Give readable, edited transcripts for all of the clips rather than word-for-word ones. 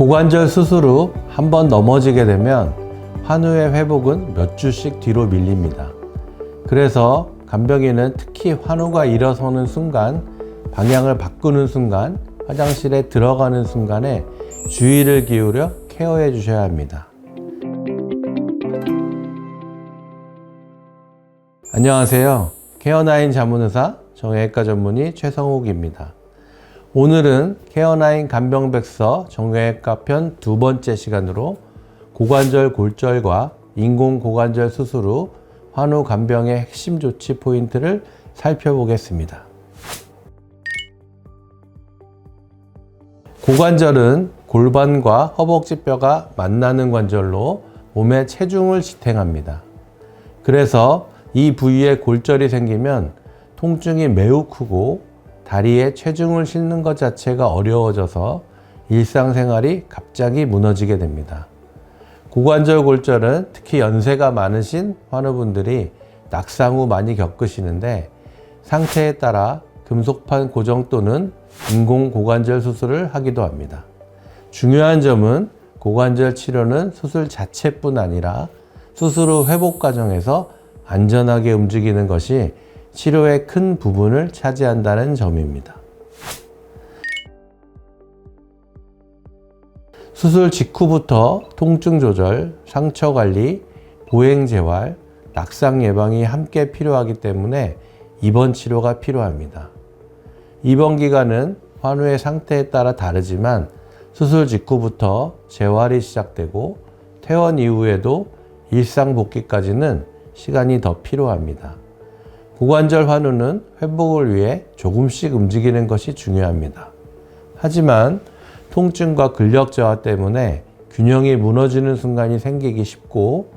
고관절 수술 후 한 번 넘어지게 되면 환우의 회복은 몇 주씩 뒤로 밀립니다. 그래서 간병인은 특히 환우가 일어서는 순간, 방향을 바꾸는 순간, 화장실에 들어가는 순간에 주의를 기울여 케어해 주셔야 합니다. 안녕하세요. 케어9 자문의사 정형외과 전문의 최성욱입니다. 오늘은 케어9 간병백서 정형외과 편 두 번째 시간으로 고관절 골절과 인공고관절 수술 후 환우 간병의 핵심 조치 포인트를 살펴보겠습니다. 고관절은 골반과 허벅지뼈가 만나는 관절로 몸의 체중을 지탱합니다. 그래서 이 부위에 골절이 생기면 통증이 매우 크고 다리에 체중을 싣는 것 자체가 어려워져서 일상생활이 갑자기 무너지게 됩니다. 고관절 골절은 특히 연세가 많으신 환우분들이 낙상 후 많이 겪으시는데 상태에 따라 금속판 고정 또는 인공 고관절 수술을 하기도 합니다. 중요한 점은 고관절 치료는 수술 자체뿐 아니라 수술 후 회복 과정에서 안전하게 움직이는 것이 치료의 큰 부분을 차지한다는 점입니다. 수술 직후부터 통증 조절, 상처 관리, 보행 재활, 낙상 예방이 함께 필요하기 때문에 입원 치료가 필요합니다. 입원 기간은 환우의 상태에 따라 다르지만 수술 직후부터 재활이 시작되고 퇴원 이후에도 일상 복귀까지는 시간이 더 필요합니다. 고관절 환우는 회복을 위해 조금씩 움직이는 것이 중요합니다. 하지만 통증과 근력 저하 때문에 균형이 무너지는 순간이 생기기 쉽고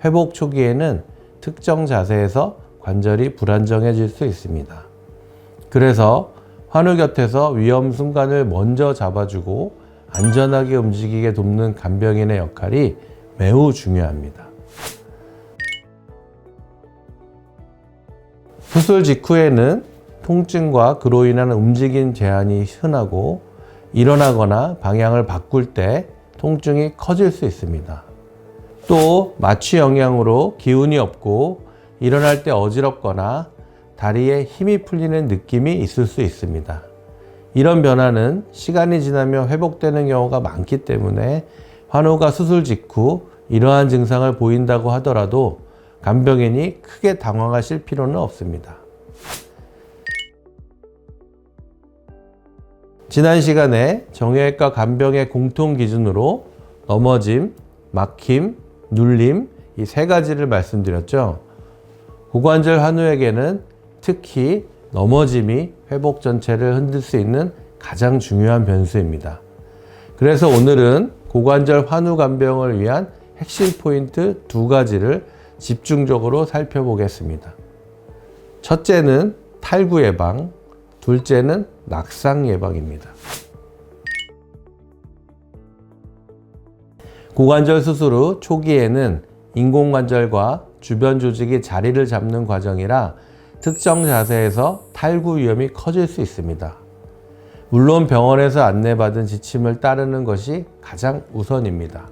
회복 초기에는 특정 자세에서 관절이 불안정해질 수 있습니다. 그래서 환우 곁에서 위험 순간을 먼저 잡아주고 안전하게 움직이게 돕는 간병인의 역할이 매우 중요합니다. 수술 직후에는 통증과 그로 인한 움직임 제한이 흔하고 일어나거나 방향을 바꿀 때 통증이 커질 수 있습니다. 또 마취 영향으로 기운이 없고 일어날 때 어지럽거나 다리에 힘이 풀리는 느낌이 있을 수 있습니다. 이런 변화는 시간이 지나며 회복되는 경우가 많기 때문에 환우가 수술 직후 이러한 증상을 보인다고 하더라도 간병인이 크게 당황하실 필요는 없습니다. 지난 시간에 정형외과 간병의 공통 기준으로 넘어짐, 막힘, 눌림 이 세 가지를 말씀드렸죠. 고관절 환우에게는 특히 넘어짐이 회복 전체를 흔들 수 있는 가장 중요한 변수입니다. 그래서 오늘은 고관절 환우 간병을 위한 핵심 포인트 두 가지를 집중적으로 살펴보겠습니다. 첫째는 탈구 예방, 둘째는 낙상 예방입니다. 고관절 수술 후 초기에는 인공관절과 주변 조직이 자리를 잡는 과정이라 특정 자세에서 탈구 위험이 커질 수 있습니다. 물론 병원에서 안내받은 지침을 따르는 것이 가장 우선입니다.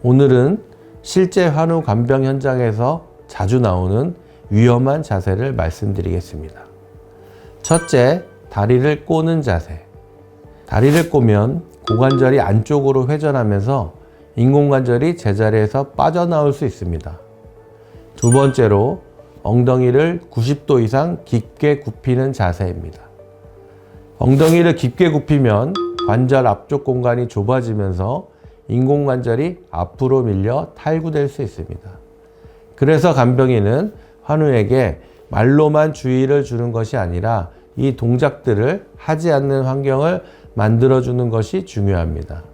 오늘은 실제 환우 간병 현장에서 자주 나오는 위험한 자세를 말씀드리겠습니다. 첫째, 다리를 꼬는 자세. 다리를 꼬면 고관절이 안쪽으로 회전하면서 인공관절이 제자리에서 빠져나올 수 있습니다. 두 번째로, 엉덩이를 90도 이상 깊게 굽히는 자세입니다. 엉덩이를 깊게 굽히면 관절 앞쪽 공간이 좁아지면서 인공관절이 앞으로 밀려 탈구될 수 있습니다. 그래서 간병인은 환우에게 말로만 주의를 주는 것이 아니라 이 동작들을 하지 않는 환경을 만들어주는 것이 중요합니다.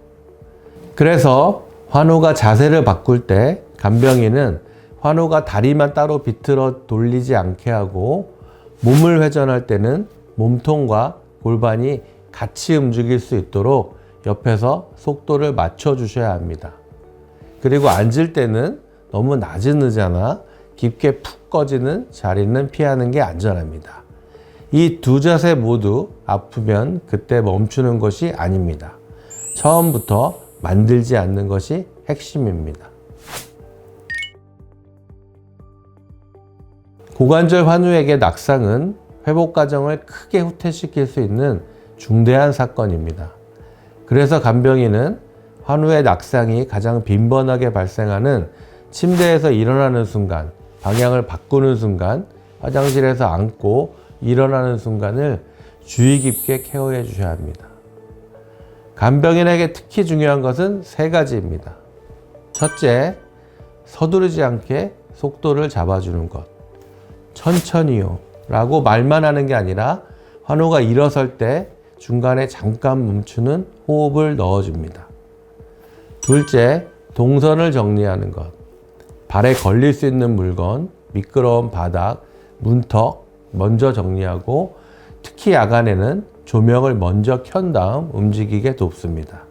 그래서 환우가 자세를 바꿀 때 간병인은 환우가 다리만 따로 비틀어 돌리지 않게 하고 몸을 회전할 때는 몸통과 골반이 같이 움직일 수 있도록 옆에서 속도를 맞춰 주셔야 합니다. 그리고 앉을 때는 너무 낮은 의자나 깊게 푹 꺼지는 자리는 피하는 게 안전합니다. 이 두 자세 모두 아프면 그때 멈추는 것이 아닙니다. 처음부터 만들지 않는 것이 핵심입니다. 고관절 환우에게 낙상은 회복 과정을 크게 후퇴시킬 수 있는 중대한 사건입니다. 그래서 간병인은 환우의 낙상이 가장 빈번하게 발생하는 침대에서 일어나는 순간, 방향을 바꾸는 순간, 화장실에서 앉고 일어나는 순간을 주의 깊게 케어해 주셔야 합니다. 간병인에게 특히 중요한 것은 3가지입니다. 첫째, 서두르지 않게 속도를 잡아주는 것. 천천히요 라고 말만 하는 게 아니라 환우가 일어설 때 중간에 잠깐 멈추는 호흡을 넣어줍니다. 둘째, 동선을 정리하는 것. 발에 걸릴 수 있는 물건, 미끄러운 바닥, 문턱 먼저 정리하고 특히 야간에는 조명을 먼저 켠 다음 움직이게 돕습니다.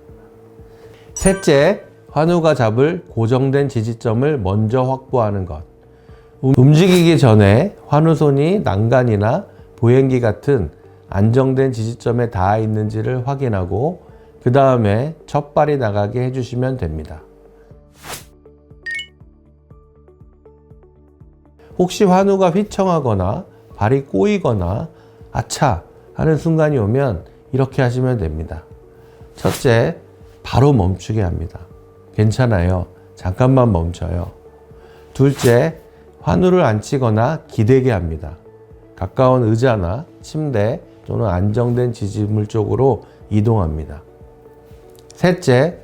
셋째, 환우가 잡을 고정된 지지점을 먼저 확보하는 것. 움직이기 전에 환우손이 난간이나 보행기 같은 안정된 지지점에 닿아 있는지를 확인하고 그 다음에 첫 발이 나가게 해주시면 됩니다. 혹시 환우가 휘청하거나 발이 꼬이거나 아차 하는 순간이 오면 이렇게 하시면 됩니다. 첫째, 바로 멈추게 합니다. 괜찮아요. 잠깐만 멈춰요. 둘째, 환우를 앉히거나 기대게 합니다. 가까운 의자나 침대 또는 안정된 지지물 쪽으로 이동합니다. 셋째,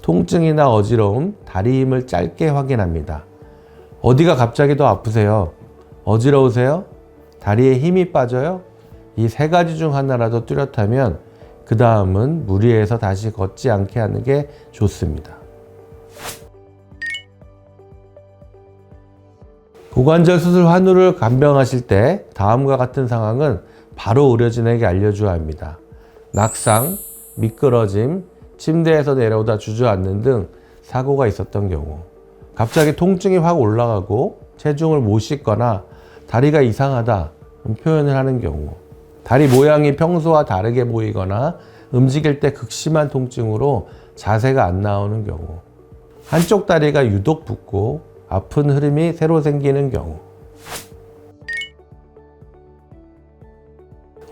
통증이나 어지러움, 다리 힘을 짧게 확인합니다. 어디가 갑자기 더 아프세요? 어지러우세요? 다리에 힘이 빠져요? 이 3가지 중 하나라도 뚜렷하면 그 다음은 무리해서 다시 걷지 않게 하는 게 좋습니다. 고관절 수술 환우를 간병하실 때 다음과 같은 상황은 바로 의료진에게 알려줘야 합니다. 낙상, 미끄러짐, 침대에서 내려오다 주저앉는 등 사고가 있었던 경우, 갑자기 통증이 확 올라가고 체중을 못 싣거나 다리가 이상하다 표현을 하는 경우, 다리 모양이 평소와 다르게 보이거나 움직일 때 극심한 통증으로 자세가 안 나오는 경우, 한쪽 다리가 유독 붓고 아픈 흐름이 새로 생기는 경우.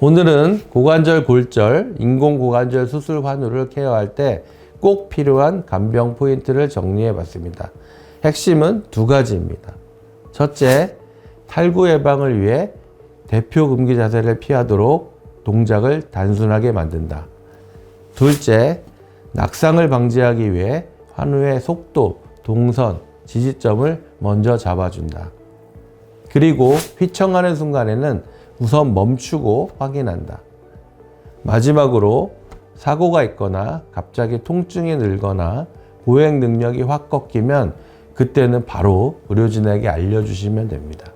오늘은 고관절 골절, 인공고관절 수술 환우를 케어할 때 꼭 필요한 간병 포인트를 정리해 봤습니다. 핵심은 2가지입니다. 첫째, 탈구 예방을 위해 대표 금기 자세를 피하도록 동작을 단순하게 만든다. 둘째, 낙상을 방지하기 위해 환우의 속도, 동선, 지지점을 먼저 잡아준다. 그리고 휘청하는 순간에는 우선 멈추고 확인한다. 마지막으로 사고가 있거나 갑자기 통증이 늘거나 보행 능력이 확 꺾이면 그때는 바로 의료진에게 알려주시면 됩니다.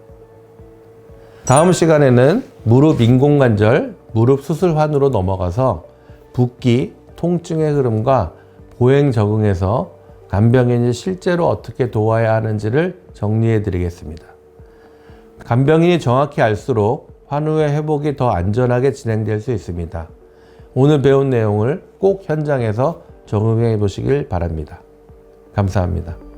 다음 시간에는 무릎 인공관절, 무릎 수술 환우로 넘어가서 붓기, 통증의 흐름과 보행 적응에서 간병인이 실제로 어떻게 도와야 하는지를 정리해 드리겠습니다. 간병인이 정확히 알수록 환우의 회복이 더 안전하게 진행될 수 있습니다. 오늘 배운 내용을 꼭 현장에서 적용해 보시길 바랍니다. 감사합니다.